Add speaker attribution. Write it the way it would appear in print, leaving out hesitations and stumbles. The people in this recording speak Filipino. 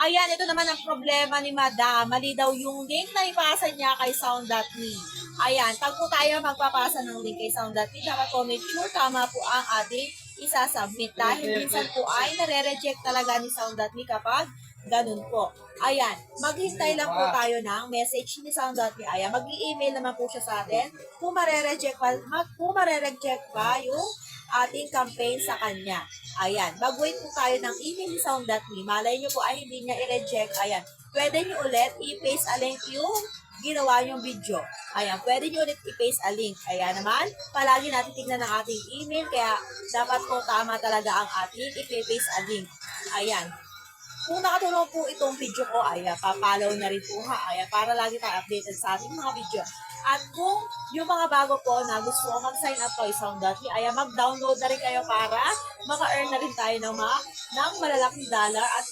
Speaker 1: Ayan, ito naman ang problema ni Madam. Mali daw yung link na ipasa niya kay Sound.me. Ayan, pag po tayo magpapasa ng link kay Sound.me, dapat po make sure tama po ang ating isasubmit. Dahil minsan po ay nare-reject talaga ni Sound.me kapag ganun po. Ayan, maghintay lang po tayo ng message ni Sound.me. Ayan, mag-i-email naman po siya sa atin kung marereject pa yung ating campaign sa kanya. Ayan, mag-wait po tayo ng email ni Sound.me. Malay nyo po ay hindi niya i-reject. Ayan, pwede nyo ulit i-paste a link yung ginawa yung video. Ayan, pwede nyo ulit i-paste a link. Ayan naman, palagi natin tignan ang ating email, kaya dapat po tama talaga ang ating i-paste a link. Ayan. Kung nakatulong po itong video ko, ay papalaw na rin po ha. Ay para lagi tayo updated sa ating mga video. At kung yung mga bago po na gusto ko mag-sign up kay Sound.me, ay mag-download na rin kayo para maka-earn na rin tayo ng malalaking dollar at